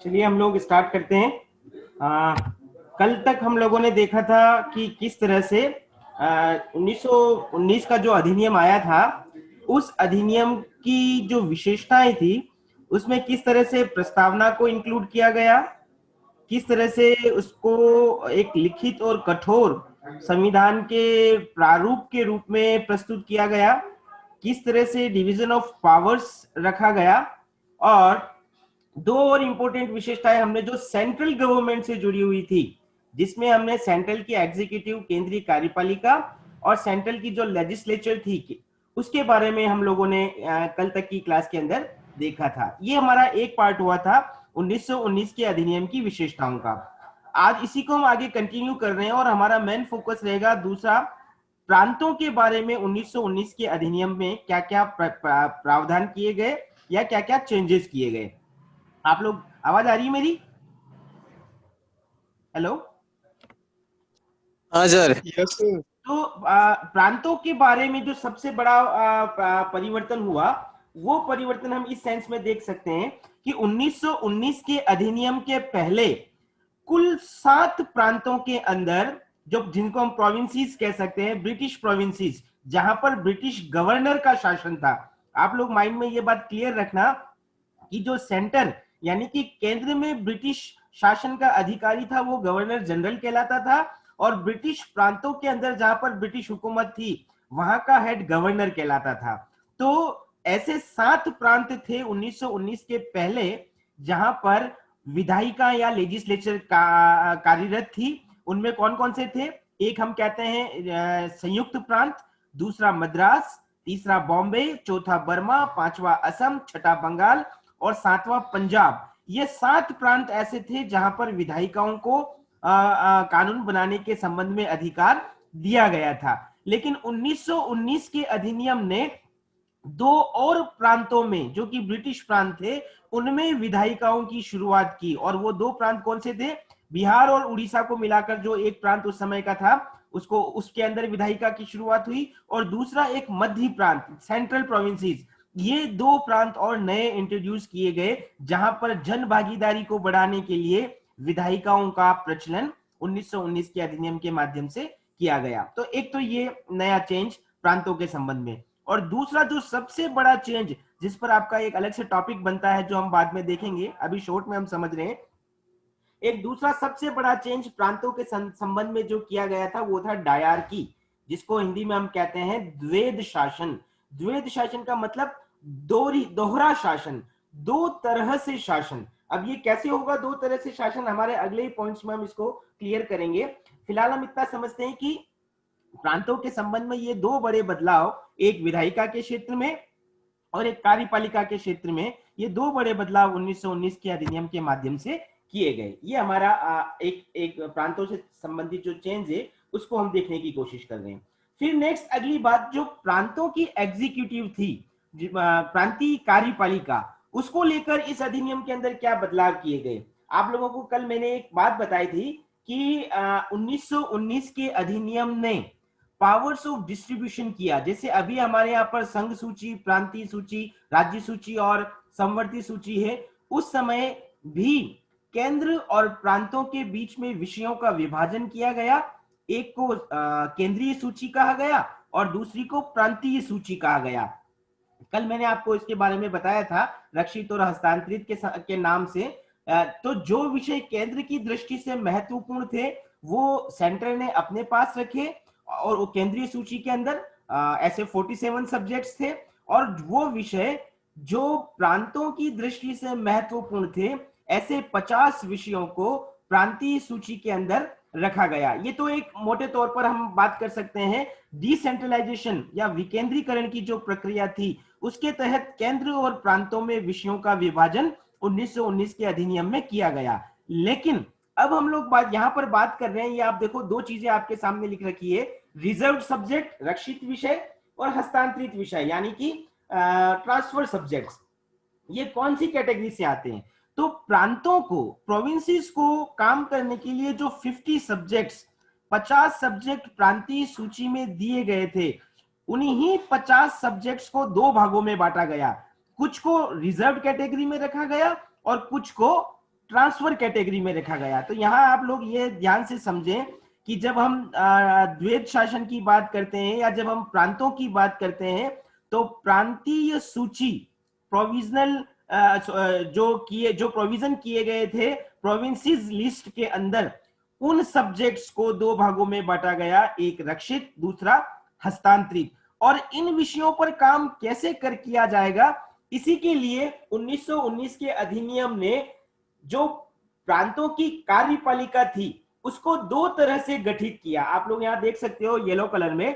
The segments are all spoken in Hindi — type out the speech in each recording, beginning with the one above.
चलिए हम लोग स्टार्ट करते हैं। कल तक हम लोगों ने देखा था कि किस तरह से 1919 का जो अधिनियम आया था, उस अधिनियम की जो विशेषताएं थी, उसमें किस तरह से प्रस्तावना को इंक्लूड किया गया, किस तरह से उसको एक लिखित और कठोर संविधान के प्रारूप के रूप में प्रस्तुत किया गया, किस तरह से डिवीजन ऑफ पावर्स रखा गया, और दो और इंपॉर्टेंट विशेषताएं हमने जो सेंट्रल गवर्नमेंट से जुड़ी हुई थी, जिसमें हमने सेंट्रल की एग्जीक्यूटिव केंद्रीय कार्यपालिका और सेंट्रल की जो लेजिस्लेचर थी, उसके बारे में हम लोगों ने कल तक की क्लास के अंदर देखा था। ये हमारा एक पार्ट हुआ था 1919 के अधिनियम की विशेषताओं का। आज इसी को हम आगे कंटिन्यू कर रहे हैं और हमारा मेन फोकस रहेगा दूसरा, प्रांतों के बारे में 1919 के अधिनियम में क्या क्या प्रावधान किए गए या क्या क्या चेंजेस किए गए। आप लोग, आवाज आ रही है मेरी? हेलो। हाँ सर। Yes sir. तो प्रांतों के बारे में जो सबसे बड़ा परिवर्तन हुआ, वो परिवर्तन हम इस सेंस में देख सकते हैं कि 1919 के अधिनियम के पहले कुल 7 प्रांतों के अंदर, जो जिनको हम प्रोविंसेस कह सकते हैं, ब्रिटिश प्रोविंसेस, जहां पर ब्रिटिश गवर्नर का शासन था। आप लोग माइंड में ये बात क्लियर रखना कि जो सेंटर यानी कि केंद्र में ब्रिटिश शासन का अधिकारी था, वो गवर्नर जनरल कहलाता था, और ब्रिटिश प्रांतों के अंदर जहां पर ब्रिटिश हुकूमत थी, वहां का हेड गवर्नर कहलाता था। तो ऐसे 7 प्रांत थे 1919 के पहले, जहां पर विधायिका या लेजिस्लेचर कार्यरत थी। उनमें कौन कौन से थे? एक हम कहते हैं संयुक्त प्रांत, दूसरा मद्रास, तीसरा बॉम्बे, चौथा बर्मा, पांचवा असम, छठा बंगाल और सातवां पंजाब। ये 7 प्रांत ऐसे थे जहां पर विधायिकाओं को कानून बनाने के संबंध में अधिकार दिया गया था। लेकिन 1919 के अधिनियम ने 2 और प्रांतों में, जो कि ब्रिटिश प्रांत थे, उनमें विधायिकाओं की शुरुआत की। और वो 2 प्रांत कौन से थे? बिहार और उड़ीसा को मिलाकर जो एक प्रांत उस समय का था, उसको उसके अंदर विधायिका की शुरुआत हुई। और दूसरा एक मध्य प्रांत, सेंट्रल प्रोविंसेस। ये 2 प्रांत और नए इंट्रोड्यूस किए गए, जहां पर जन भागीदारी को बढ़ाने के लिए विधायिकाओं का प्रचलन 1919 के अधिनियम के माध्यम से किया गया। तो एक तो ये नया चेंज प्रांतों के संबंध में। और दूसरा जो सबसे बड़ा चेंज, जिस पर आपका एक अलग से टॉपिक बनता है, जो हम बाद में देखेंगे, अभी शॉर्ट में हम समझ रहे हैं, एक दूसरा सबसे बड़ा चेंज प्रांतों के संबंध में जो किया गया था, वो था डायरकी, जिसको हिंदी में हम कहते हैं द्वैध शासन। द्वैध शासन का मतलब दोहरा शासन, 2 तरह से शासन। अब ये कैसे होगा 2 तरह से शासन, हमारे अगले ही पॉइंट्स में हम इसको क्लियर करेंगे। फिलहाल हम इतना समझते हैं कि प्रांतों के संबंध में ये 2 बड़े बदलाव, एक विधायिका के क्षेत्र में और एक कार्यपालिका के क्षेत्र में, ये 2 बड़े बदलाव 1919 के अधिनियम के माध्यम से किए गए। ये हमारा एक प्रांतों से संबंधित जो चेंज है, उसको हम देखने की कोशिश कर रहे हैं। फिर नेक्स्ट अगली बात, जो प्रांतों की एग्जीक्यूटिव थी, प्रांतीय कार्यपालिका, उसको लेकर इस अधिनियम के अंदर क्या बदलाव किए गए। आप लोगों को कल मैंने एक बात बताई थी कि 1919 के अधिनियम ने पावर्स ऑफ डिस्ट्रीब्यूशन किया। जैसे अभी हमारे यहाँ पर संघ सूची, प्रांतीय सूची, राज्य सूची और संवर्ती सूची है, उस समय भी केंद्र और प्रांतों के बीच में विषयों का विभाजन किया गया। एक को केंद्रीय सूची कहा गया और दूसरी को प्रांतीय सूची कहा गया। कल मैंने आपको इसके बारे में बताया था, रक्षित और हस्तांतरित के नाम से। तो जो विषय केंद्र की दृष्टि से महत्वपूर्ण थे, वो सेंटर ने अपने पास रखे, और वो केंद्रीय सूची के अंदर ऐसे 47 सब्जेक्ट्स थे। और वो विषय जो प्रांतों की दृष्टि से महत्वपूर्ण थे, ऐसे 50 विषयों को प्रांतीय सूची के अंदर रखा गया। ये तो एक मोटे तौर पर हम बात कर सकते हैं डिसेंट्रलाइजेशन या विकेंद्रीकरण की जो प्रक्रिया थी, उसके तहत केंद्र और प्रांतों में विषयों का विभाजन 1919 के अधिनियम में किया गया। लेकिन अब हम लोग यहां पर बात कर रहे हैं, ये आप देखो 2 चीजें आपके सामने लिख रखी है, रिजर्व सब्जेक्ट रक्षित विषय और हस्तांतरित विषय यानी कि ट्रांसफर सब्जेक्ट्स। ये कौन सी कैटेगरी से आते हैं? तो प्रांतों को, प्रोविंसेस को काम करने के लिए जो 50 सब्जेक्ट्स, 50 सब्जेक्ट प्रांतीय सूची में दिए गए थे, उन्हीं 50 सब्जेक्ट्स को 2 भागों में बांटा गया। कुछ को रिजर्व कैटेगरी में रखा गया और कुछ को ट्रांसफर कैटेगरी में रखा गया। तो यहाँ आप लोग ये ध्यान से समझें कि जब हम द्वैध शासन की बात करते हैं या जब हम प्रांतों की बात करते हैं, तो प्रांतीय सूची प्रोविजनल जो प्रोविजन किए गए थे प्रोविंसेस लिस्ट के अंदर, उन सब्जेक्ट्स को दो भागों में बांटा गया, एक रक्षित, दूसरा हस्तांतरित। और इन विषयों पर काम कैसे किया जाएगा, इसी के लिए 1919 के अधिनियम ने जो प्रांतों की कार्यपालिका थी उसको दो तरह से गठित किया। आप लोग यहां देख सकते हो येलो कलर में,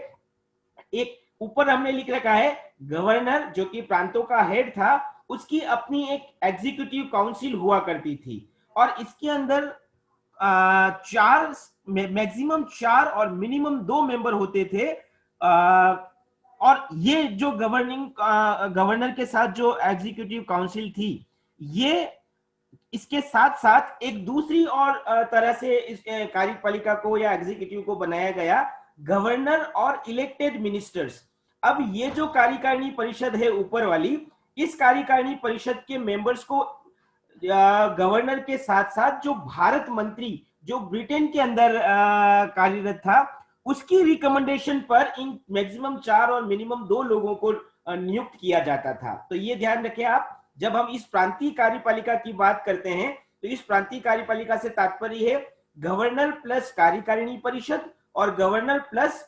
एक ऊपर हमने लिख रखा है गवर्नर जो कि प्रांतों का हेड था, उसकी अपनी एक एग्जीक्यूटिव काउंसिल हुआ करती थी और इसके अंदर चार, मैक्सिमम 4 और मिनिमम 2 मेंबर होते थे। और ये जो गवर्नर के साथ जो एग्जीक्यूटिव काउंसिल थी, ये इसके साथ साथ एक दूसरी और तरह से इस कार्यपालिका को या एग्जीक्यूटिव को बनाया गया, गवर्नर और इलेक्टेड मिनिस्टर्स। अब ये जो कार्यकारिणी परिषद है ऊपर वाली, इस कार्यकारिणी परिषद के मेंबर्स को गवर्नर के साथ साथ जो भारत मंत्री जो ब्रिटेन के अंदर कार्यरत था, उसकी रिकमेंडेशन पर इन मैक्सिमम 4 और मिनिमम 2 लोगों को नियुक्त किया जाता था। तो ये ध्यान रखें आप, जब हम इस प्रांतीय कार्यपालिका की बात करते हैं तो इस प्रांतीय कार्यपालिका से तात्पर्य है गवर्नर प्लस कार्यकारिणी परिषद और गवर्नर प्लस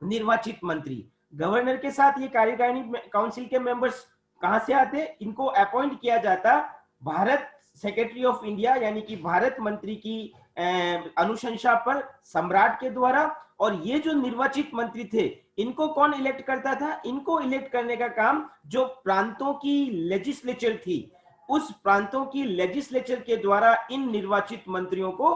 निर्वाचित मंत्री। गवर्नर के साथ ये कार्यकारिणी काउंसिल के मेंबर्स कहां से आते, इनको अपॉइंट किया जाता भारत सेक्रेटरी ऑफ इंडिया यानी कि भारत मंत्री की अनुशंसा पर सम्राट के द्वारा। और ये जो निर्वाचित मंत्री थे, इनको कौन इलेक्ट करता था, इनको इलेक्ट करने का काम जो प्रांतों की लेजिस्लेचर थी, उस प्रांतों की लेजिस्लेचर के द्वारा इन निर्वाचित मंत्रियों को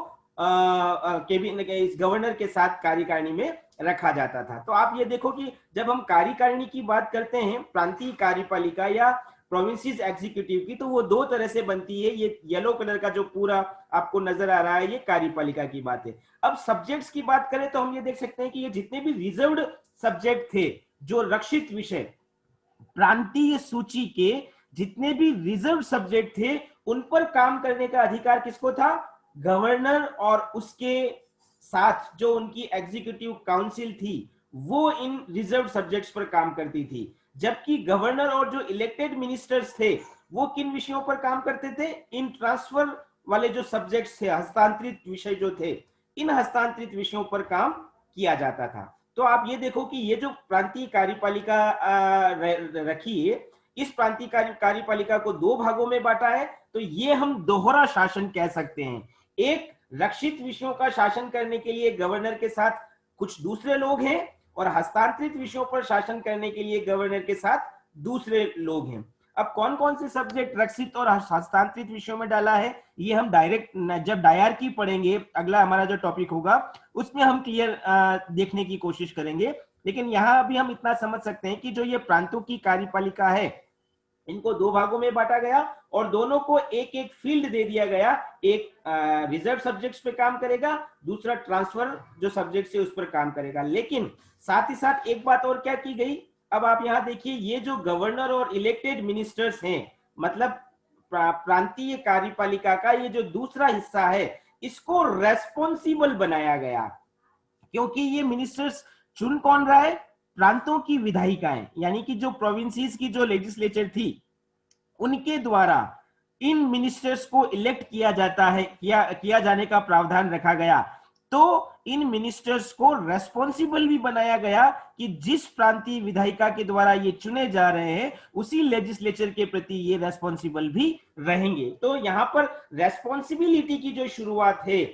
इस गवर्नर के साथ कार्यकारिणी में रखा जाता था। तो आप ये देखो कि जब हम कार्यकारिणी की बात करते हैं, प्रांतीय कार्यपालिका या प्रोविंसेस एग्जीक्यूटिव की, तो वो दो तरह से बनती है। ये येलो कलर का जो पूरा आपको नजर आ रहा है, ये कार्यपालिका की बात है। अब सब्जेक्ट्स की बात करें तो हम ये देख सकते हैं कि ये जितने भी रिजर्व्ड सब्जेक्ट थे, जो रक्षित विषय, प्रांतीय सूची के जितने भी रिजर्व सब्जेक्ट थे, उन पर काम करने का अधिकार किसको था, गवर्नर और उसके साथ जो उनकी एग्जीक्यूटिव काउंसिल थी, वो इन रिजर्व सब्जेक्ट्स पर काम करती थी। जबकि गवर्नर और जो इलेक्टेड मिनिस्टर्स थे, वो किन विषयों पर काम करते थे, इन ट्रांसफर वाले जो सब्जेक्ट्स थे, हस्तांतरित विषय जो थे, इन हस्तांतरित विषयों पर काम किया जाता था। तो आप ये देखो कि ये जो प्रांतीय कार्यपालिका रखी है, इस प्रांतीय कार्यपालिका को दो भागों में बांटा है। तो ये हम दोहरा शासन कह सकते हैं। एक, रक्षित विषयों का शासन करने के लिए गवर्नर के साथ कुछ दूसरे लोग हैं, और हस्तांतरित विषयों पर शासन करने के लिए गवर्नर के साथ दूसरे लोग हैं। अब कौन कौन से सब्जेक्ट रक्षित और हस्तांतरित विषयों में डाला है, ये हम डायरेक्ट जब डायरकी पढ़ेंगे, अगला हमारा जो टॉपिक होगा, उसमें हम क्लियर देखने की कोशिश करेंगे। लेकिन यहाँ अभी हम इतना समझ सकते हैं कि जो ये प्रांतों की कार्यपालिका है, इनको दो भागों में बांटा गया और दोनों को एक एक फील्ड दे दिया गया। एक रिजर्व सब्जेक्ट्स पे काम करेगा, दूसरा ट्रांसफर जो सब्जेक्ट है उस पर काम करेगा। लेकिन साथ ही साथ एक बात और क्या की गई, अब आप यहां देखिए, ये जो गवर्नर और इलेक्टेड मिनिस्टर्स हैं, मतलब प्रांतीय कार्यपालिका का ये जो दूसरा हिस्सा है, इसको रेस्पॉन्सिबल बनाया गया। क्योंकि ये मिनिस्टर्स चुन कौन रहा है, प्रांतों की विधायिकाएं, यानी कि जो प्रोविंसेस की जो लेजिस्लेचर थी, उनके द्वारा इन मिनिस्टर्स को इलेक्ट किया जाता है, किया जाने का प्रावधान रखा गया। तो इन मिनिस्टर्स को रेस्पॉन्सिबल भी बनाया गया कि जिस प्रांतीय विधायिका के द्वारा ये चुने जा रहे हैं, उसी लेजिस्लेचर के प्रति ये रेस्पॉन्सिबल भी रहेंगे। तो यहां पर रेस्पॉन्सिबिलिटी की जो शुरुआत है,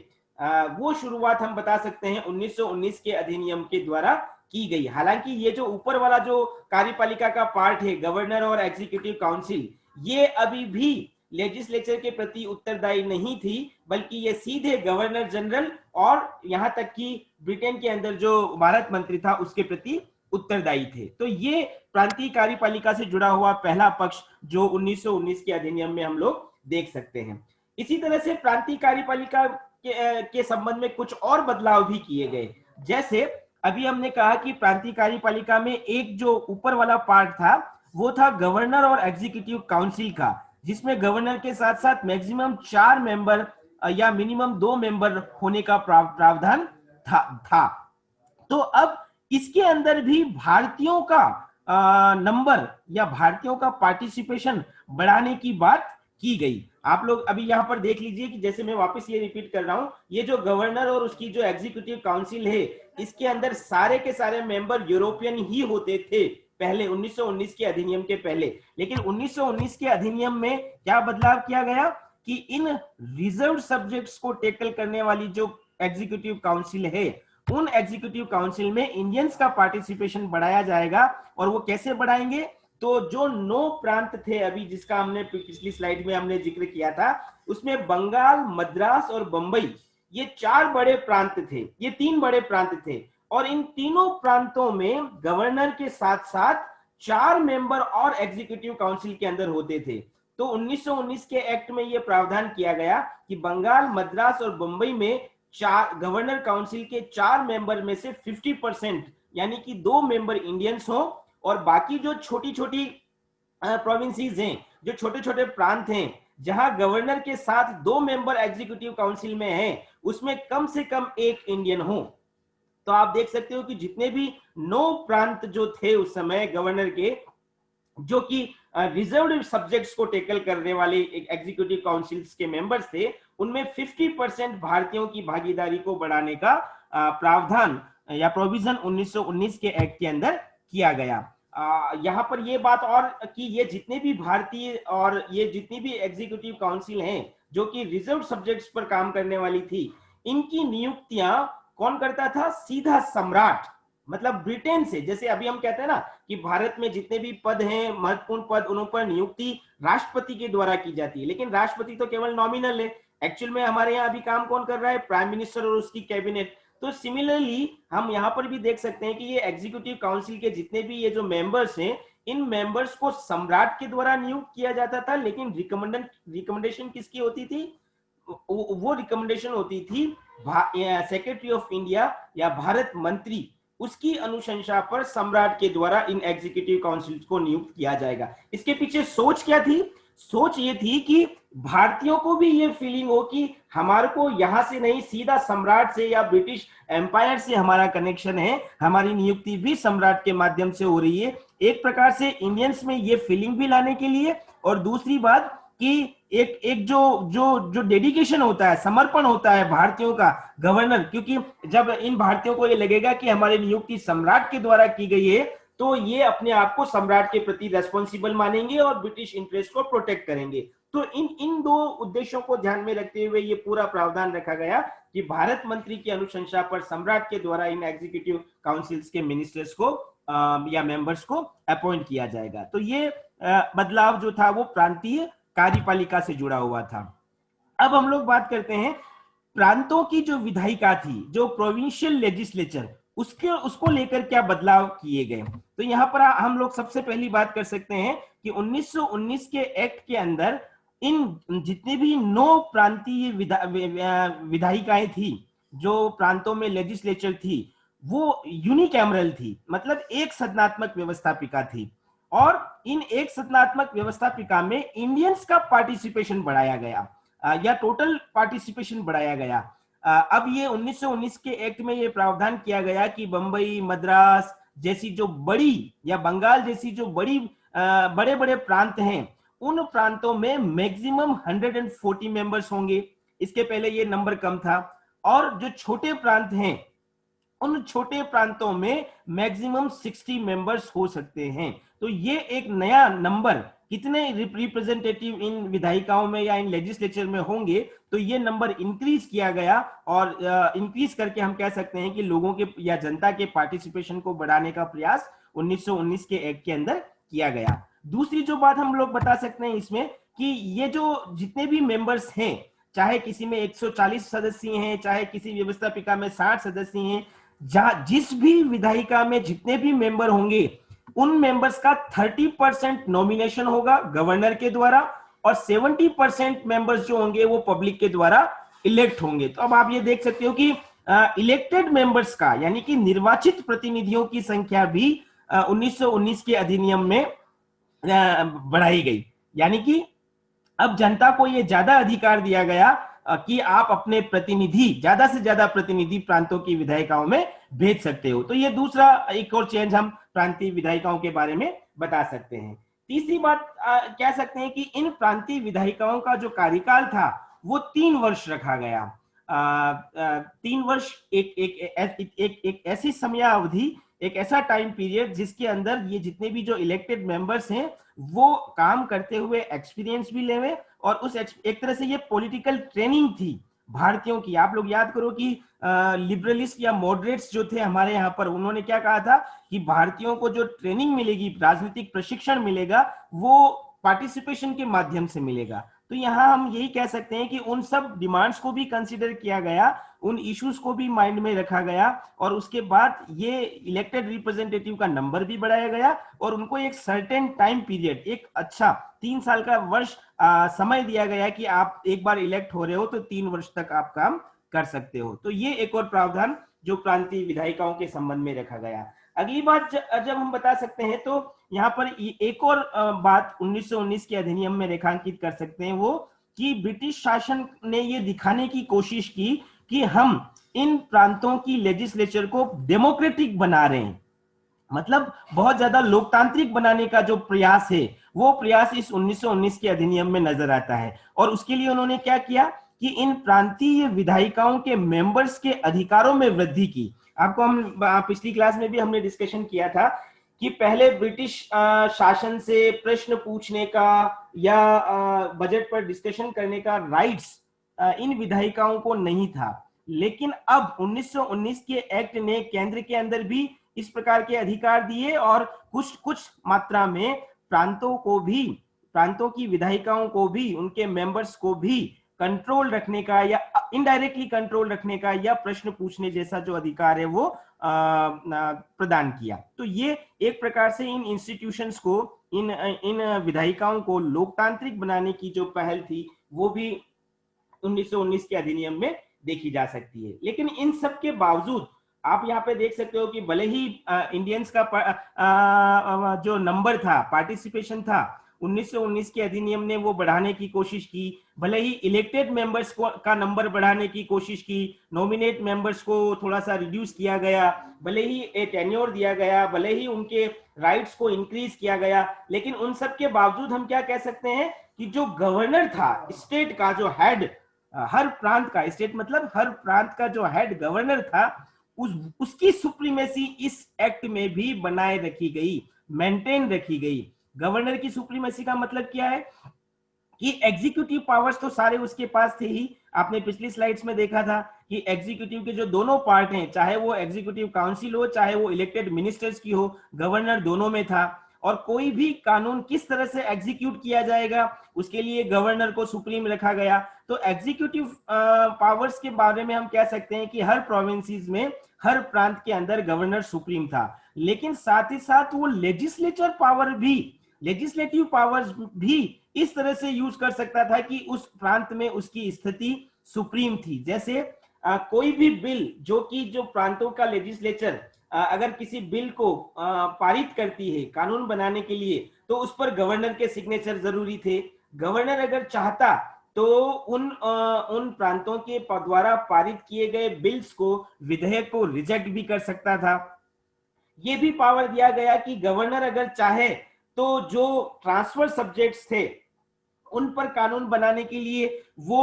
वो शुरुआत हम बता सकते हैं 1919 के अधिनियम के द्वारा की गई। हालांकि ये जो ऊपर वाला जो कार्यपालिका का पार्ट है, गवर्नर और एग्जीक्यूटिव काउंसिल, ये अभी भी लेजिस्लेचर के प्रति उत्तरदायी नहीं थी, बल्कि ये सीधे गवर्नर जनरल और यहां तक कि ब्रिटेन के अंदर जो भारत मंत्री था उसके प्रति उत्तरदायी थे। तो ये प्रांतीय कार्यपालिका से जुड़ा हुआ पहला पक्ष जो 1919 के अधिनियम में हम लोग देख सकते हैं। इसी तरह से प्रांतीय कार्यपालिका के संबंध में कुछ और बदलाव भी किए गए। जैसे अभी हमने कहा कि प्रांतीय कार्यपालिका में एक जो ऊपर वाला पार्ट था, वो था गवर्नर और एग्जीक्यूटिव काउंसिल का, जिसमें गवर्नर के साथ साथ मैक्सिमम 4 मेंबर या मिनिमम 2 मेंबर होने का प्रावधान था। तो अब इसके अंदर भी भारतीयों का नंबर या भारतीयों का पार्टिसिपेशन बढ़ाने की बात की गई। आप लोग अभी यहां पर देख लीजिए कि जैसे मैं वापस ये रिपीट कर रहा हूं, ये जो गवर्नर और उसकी जो एग्जीक्यूटिव काउंसिल है, इसके अंदर सारे के सारे मेंबर यूरोपियन ही होते थे पहले 1919 के अधिनियम के पहले। लेकिन 1919 के अधिनियम में क्या बदलाव किया गया कि इन रिजर्व सब्जेक्ट्स को टेकल करने वाली जो एग्जीक्यूटिव काउंसिल है, उन एग्जीक्यूटिव काउंसिल में इंडियंस का पार्टिसिपेशन बढ़ाया जाएगा। और वो कैसे बढ़ाएंगे? तो जो 9 प्रांत थे अभी, जिसका हमने पिछली स्लाइड में हमने जिक्र किया था, उसमें बंगाल, मद्रास और बंबई, ये 4 बड़े प्रांत थे, ये 3 बड़े प्रांत थे। और इन तीनों प्रांतों में गवर्नर के साथ साथ 4 मेंबर और एग्जीक्यूटिव काउंसिल के अंदर होते थे। तो 1919 के एक्ट में यह प्रावधान किया गया कि बंगाल, मद्रास और बंबई में गवर्नर काउंसिल के 4 मेंबर में से 50% यानी कि 2 मेंबर इंडियंस हो, और बाकी जो छोटी छोटी प्रोविंसेस हैं, जो छोटे छोटे प्रांत हैं, जहां गवर्नर के साथ 2 मेंबर एग्जीक्यूटिव काउंसिल में हैं, उसमें कम से कम 1 इंडियन हो। तो आप देख सकते हो कि जितने भी 9 प्रांत जो थे उस समय गवर्नर के, जो कि रिजर्व्ड सब्जेक्ट्स को टेकल करने वाले एग्जीक्यूटिव काउंसिल्स के मेंबर्स थे, उनमें 50% भारतीयों की भागीदारी को बढ़ाने का प्रावधान या प्रोविजन 1919 के एक्ट के अंदर किया गया। यहां पर यह बात और कि ये जितने भी भारतीय और ये जितनी भी एग्जीक्यूटिव काउंसिल हैं जो कि रिजर्व सब्जेक्ट्स पर काम करने वाली थी, इनकी नियुक्तियां कौन करता था? सीधा सम्राट, मतलब ब्रिटेन से। जैसे अभी हम कहते हैं ना कि भारत में जितने भी पद हैं, महत्वपूर्ण पद, उन पर नियुक्ति राष्ट्रपति के द्वारा की जाती है, लेकिन राष्ट्रपति तो केवल नॉमिनल है। एक्चुअल में हमारे यहाँ अभी काम कौन कर रहा है? प्राइम मिनिस्टर और उसकी कैबिनेट। तो सिमिलरली हम यहाँ पर भी देख सकते हैं कि ये एग्जीक्यूटिव काउंसिल के जितने भी ये जो मेंबर्स हैं, इन मेंबर्स को सम्राट के द्वारा नियुक्त किया जाता था, लेकिन रिकमेंडेशन किसकी होती थी? वो रिकमेंडेशन होती थी सेक्रेटरी ऑफ इंडिया या भारत मंत्री, उसकी अनुशंसा पर सम्राट के द्वारा इन एग्जीक्यूटिव काउंसिल को नियुक्त किया जाएगा। इसके पीछे सोच क्या थी? सोच ये थी कि भारतीयों को भी ये फीलिंग हो कि हमारे को यहां से नहीं, सीधा सम्राट से या ब्रिटिश एम्पायर से हमारा कनेक्शन है, हमारी नियुक्ति भी सम्राट के माध्यम से हो रही है। एक प्रकार से इंडियंस में ये फीलिंग भी लाने के लिए, और दूसरी बात कि एक जो डेडिकेशन होता है, समर्पण होता है भारतीयों का गवर्नर, क्योंकि जब इन भारतीयों को ये लगेगा कि हमारी नियुक्ति सम्राट के द्वारा की गई है, तो ये अपने आप को सम्राट के प्रति रेस्पॉन्सिबल मानेंगे और ब्रिटिश इंटरेस्ट को प्रोटेक्ट करेंगे। तो इन 2 उद्देश्यों को ध्यान में रखते हुए ये पूरा प्रावधान रखा गया कि भारत मंत्री की अनुशंसा पर सम्राट के द्वारा इन एग्जीक्यूटिव काउंसिल्स के मिनिस्टर्स को या मेंबर्स को अपॉइंट किया जाएगा। तो ये बदलाव जो था वो प्रांतीय कार्यपालिका से जुड़ा हुआ था। अब हम लोग बात करते हैं प्रांतों की जो विधायिका थी, जो प्रोविंशियल लेजिस्लेचर, उसको लेकर क्या बदलाव किए गए। तो यहां पर हम लोग सबसे पहली बात कर सकते हैं कि 1919 के एक्ट के अंदर इन जितने भी 9 प्रांतीय विधायिकाएं थी, जो प्रांतों में लेजिस्लेचर थी, वो यूनिकैमरल थी, मतलब एक सदनात्मक व्यवस्थापिका थी। और इन एक सदनात्मक व्यवस्थापिका में इंडियंस का पार्टिसिपेशन बढ़ाया गया या टोटल पार्टिसिपेशन बढ़ाया गया। अब ये 1919 के एक्ट में ये प्रावधान किया गया कि बंबई, मद्रास जैसी जो बड़ी, या बंगाल जैसी जो बड़े बड़े प्रांत हैं, उन प्रांतों में मैक्सिमम 140 मेंबर्स होंगे। इसके पहले ये नंबर कम था। और जो छोटे प्रांत हैं, उन छोटे प्रांतों में मैक्सिमम 60 मेंबर्स हो सकते हैं। तो ये एक नया नंबर, कितने रिप्रेजेंटेटिव इन विधायिकाओं में या इन लेजिस्लेचर में होंगे, तो ये नंबर इंक्रीज किया गया। और इंक्रीज करके हम कह सकते हैं कि लोगों के या जनता के पार्टिसिपेशन को बढ़ाने का प्रयास 1919 के एक्ट के अंदर किया गया। दूसरी जो बात हम लोग बता सकते हैं इसमें कि ये जो जितने भी मेंबर्स हैं, चाहे किसी में 140 सदस्य हैं, चाहे किसी व्यवस्थापिका में 60 सदस्य हैं, जिस भी विधायिका में जितने भी मेंबर होंगे, उन मेंबर्स का 30% नॉमिनेशन होगा गवर्नर के द्वारा, और 70% मेंबर्स जो होंगे वो पब्लिक के द्वारा इलेक्ट होंगे। तो अब आप ये देख सकते हो कि इलेक्टेड मेंबर्स का, यानी कि निर्वाचित प्रतिनिधियों की संख्या भी 1919 के अधिनियम में बढ़ाई गई। यानी कि अब जनता को ये ज्यादा अधिकार दिया गया कि आप अपने प्रतिनिधि, ज्यादा से ज्यादा प्रतिनिधि प्रांतों की विधायिकाओं में भेज सकते हो। तो ये दूसरा एक और चेंज हम प्रांतीय विधायिकाओं के बारे में बता सकते हैं। तीसरी बात कह सकते हैं कि इन प्रांतीय विधायिकाओं का जो कार्यकाल था वो 3 वर्ष रखा गया। 3 वर्ष एक ऐसी समयावधि, एक ऐसा टाइम पीरियड जिसके अंदर ये जितने भी जो इलेक्टेड मेंबर्स हैं वो काम करते हुए एक्सपीरियंस भी लेवे, और उस एक तरह से ये पॉलिटिकल ट्रेनिंग थी भारतीयों की। आप लोग याद करो कि लिबरलिस्ट या मॉडरेट्स जो थे हमारे यहाँ पर, उन्होंने क्या कहा था कि भारतीयों को जो ट्रेनिंग मिलेगी, राजनीतिक प्रशिक्षण मिलेगा, वो पार्टिसिपेशन के माध्यम से मिलेगा। तो यहाँ हम यही कह सकते हैं कि उन सब डिमांड्स को भी कंसीडर किया गया, उन इश्यूज को भी माइंड में रखा गया, और उसके बाद ये इलेक्टेड रिप्रेजेंटेटिव का नंबर भी बढ़ाया गया, और उनको एक सर्टेन टाइम पीरियड, एक अच्छा 3 साल का वर्ष समय दिया गया कि आप एक बार इलेक्ट हो रहे हो तो 3 वर्ष तक आप काम कर सकते हो। तो ये एक और प्रावधान जो प्रांतीय विधायिकाओं के संबंध में रखा गया। अगली बात जब हम बता सकते हैं तो यहाँ पर एक और बात 1919 के अधिनियम में रेखांकित कर सकते हैं, वो कि ब्रिटिश शासन ने ये दिखाने की कोशिश की कि हम इन प्रांतों की लेजिस्लेचर को डेमोक्रेटिक बना रहे हैं, मतलब बहुत ज्यादा लोकतांत्रिक बनाने का जो प्रयास है वो प्रयास इस 1919 के अधिनियम में नजर आता है। और उसके लिए उन्होंने क्या किया कि इन प्रांतीय विधायिकाओं के मेंबर्स के अधिकारों में वृद्धि की। आपको हम पिछली क्लास में भी हमने डिस्कशन किया था कि पहले ब्रिटिश शासन से प्रश्न पूछने का या बजट पर डिस्कशन करने का राइट्स इन विधायिकाओं को नहीं था, लेकिन अब 1919 के एक्ट ने केंद्र के अंदर भी इस प्रकार के अधिकार दिए, और कुछ कुछ मात्रा में प्रांतों को भी, प्रांतों की विधायिकाओं को भी, उनके मेंबर्स को भी कंट्रोल रखने का या इनडायरेक्टली कंट्रोल रखने का या प्रश्न पूछने जैसा जो अधिकार है वो प्रदान किया। तो ये एक प्रकार से इन इंस्टीट्यूशंस को, इन विधायिकाओं को लोकतांत्रिक बनाने की जो पहल थी वो भी 1919 के अधिनियम में देखी जा सकती है। लेकिन इन सब के बावजूद आप यहाँ पे देख सकते हो कि भले ही इंडियंस का जो नंबर था, पार्टिसिपेशन था, 1919 के अधिनियम ने वो बढ़ाने की कोशिश की, भले ही इलेक्टेड मेंबर्स का नंबर बढ़ाने की कोशिश की, नॉमिनेट मेंबर्स को थोड़ा सा रिड्यूस किया गया, भले ही एक टेन्योर दिया गया, भले ही उनके राइट्स को इंक्रीज किया गया, लेकिन उन सब के बावजूद हम क्या कह सकते हैं कि जो गवर्नर था, स्टेट का जो हेड, हर प्रांत का, स्टेट मतलब हर प्रांत का जो हेड गवर्नर था, उसकी सुप्रीमेसी इस एक्ट में भी बनाए रखी गई, मेंटेन रखी गई। गवर्नर की सुप्रीमेसी का मतलब क्या है कि एग्जीक्यूटिव पावर्स तो सारे उसके पास थे ही। आपने पिछली स्लाइड्स में देखा था कि एग्जीक्यूटिव के जो दोनों पार्ट हैं, चाहे वो एग्जीक्यूटिव काउंसिल हो, चाहे वो इलेक्टेड मिनिस्टर्स की हो, गवर्नर दोनों में था। और कोई भी कानून किस तरह से एग्जीक्यूट किया जाएगा उसके लिए गवर्नर को सुप्रीम रखा गया। तो एग्जीक्यूटिव पावर्स के बारे में हम कह सकते हैं कि हर प्रोविंसेस में, हर प्रांत के अंदर गवर्नर सुप्रीम था, लेकिन साथ ही साथ वो लेजिस्लेचर पावर भी, लेजिस्लेटिव पावर्स भी इस तरह से यूज कर सकता था कि उस प्रांत में उसकी स्थिति सुप्रीम थी। जैसे कोई भी बिल जो प्रांतों का लेजिस्लेचर अगर किसी बिल को पारित करती है कानून बनाने के लिए, तो उस पर गवर्नर के सिग्नेचर जरूरी थे। गवर्नर अगर चाहता तो उन प्रांतों के द्वारा पारित किए गए बिल्स को, विधेयक को रिजेक्ट भी कर सकता था। ये भी पावर दिया गया कि गवर्नर अगर चाहे तो जो ट्रांसफर सब्जेक्ट्स थे उन पर कानून बनाने के लिए वो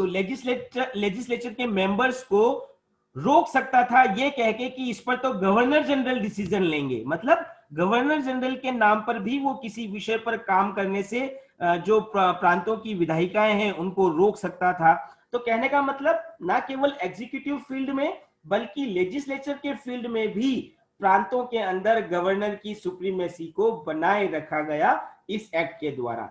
लेजिस्लेचर के मेंबर्स को रोक सकता था, ये कह के कि इस पर तो गवर्नर जनरल डिसीजन लेंगे। मतलब गवर्नर जनरल के नाम पर भी वो किसी विषय पर काम करने से जो प्रांतों की विधायिकाएं हैं उनको रोक सकता था। तो कहने का मतलब ना केवल एग्जीक्यूटिव फील्ड में बल्कि लेजिस्लेचर के फील्ड में भी प्रांतों के अंदर गवर्नर की सुप्रीमेसी को बनाए रखा गया इस एक्ट के द्वारा।